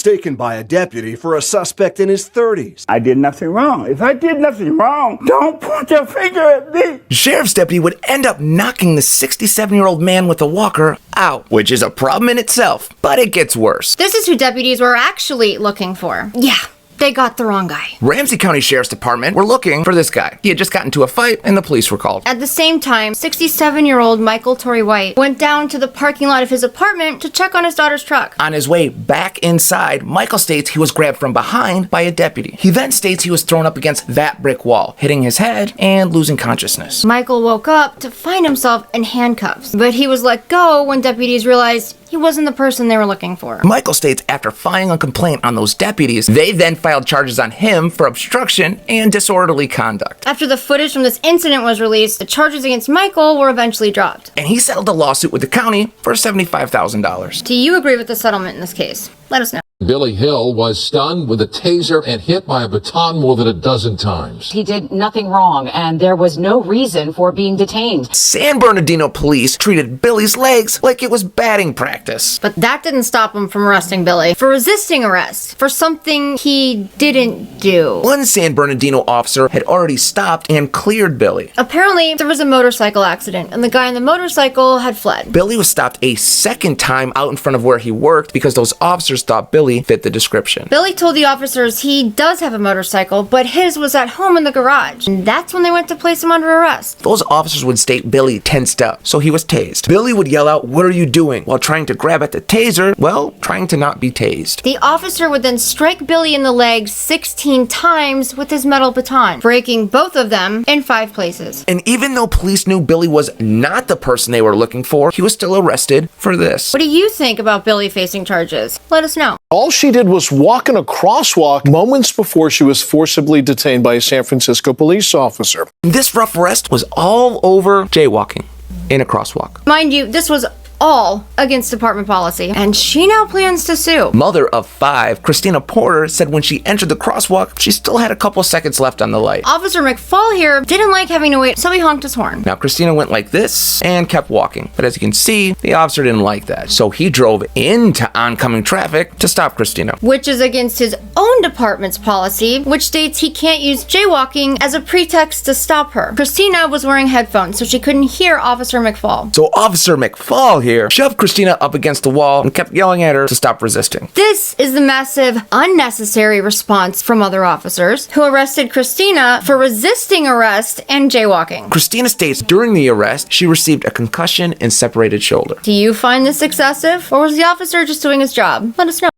mistaken by a deputy for a suspect in his 30s. I did nothing wrong. If I did nothing wrong, don't point your finger at me. Sheriff's deputy would end up knocking the 67-year-old man with a walker out, which is a problem in itself, but it gets worse. This is who deputies were actually looking for. Yeah, they got the wrong guy. Ramsey County Sheriff's Department were looking for this guy. He had just gotten into a fight and the police were called. At the same time, 67-year-old Michael Torrey White went down to the parking lot of his apartment to check on his daughter's truck. On his way back inside, Michael states he was grabbed from behind by a deputy. He then states he was thrown up against that brick wall, hitting his head and losing consciousness. Michael woke up to find himself in handcuffs, but he was let go when deputies realized he wasn't the person they were looking for. Michael states after filing a complaint on those deputies, they then filed charges on him for obstruction and disorderly conduct. After the footage from this incident was released, the charges against Michael were eventually dropped. And he settled a lawsuit with the county for $75,000. Do you agree with the settlement in this case? Let us know. Billy Hill was stunned with a taser and hit by a baton more than a dozen times. He did nothing wrong, and there was no reason for being detained. San Bernardino police treated Billy's legs like it was batting practice. But that didn't stop him from arresting Billy for resisting arrest for something he didn't do. One San Bernardino officer had already stopped and cleared Billy. Apparently, there was a motorcycle accident, and the guy on the motorcycle had fled. Billy was stopped a second time out in front of where he worked because those officers thought Billy fit the description. Billy told the officers he does have a motorcycle, but his was at home in the garage. And that's when they went to place him under arrest. Those officers would state Billy tensed up, so he was tased. Billy would yell out, "What are you doing?" while trying to grab at the taser, well, trying to not be tased. The officer would then strike Billy in the leg 16 times with his metal baton, breaking both of them in 5 places. And even though police knew Billy was not the person they were looking for, he was still arrested for this. What do you think about Billy facing charges? Let us know. All she did was walk in a crosswalk moments before she was forcibly detained by a San Francisco police officer. This rough arrest was all over jaywalking in a crosswalk. Mind you, this was all against department policy, and she now plans to sue. Mother of 5, Christina Porter, said when she entered the crosswalk, she still had a couple seconds left on the light. Officer McFall here didn't like having to wait, so he honked his horn. Now, Christina went like this and kept walking. But as you can see, the officer didn't like that. So he drove into oncoming traffic to stop Christina. Which is against his own department's policy, which states he can't use jaywalking as a pretext to stop her. Christina was wearing headphones, so she couldn't hear Officer McFall. So Officer McFall here shoved Christina up against the wall and kept yelling at her to stop resisting. This is the massive, unnecessary response from other officers who arrested Christina for resisting arrest and jaywalking. Christina states during the arrest, she received a concussion and separated shoulder. Do you find this excessive, or was the officer just doing his job? Let us know.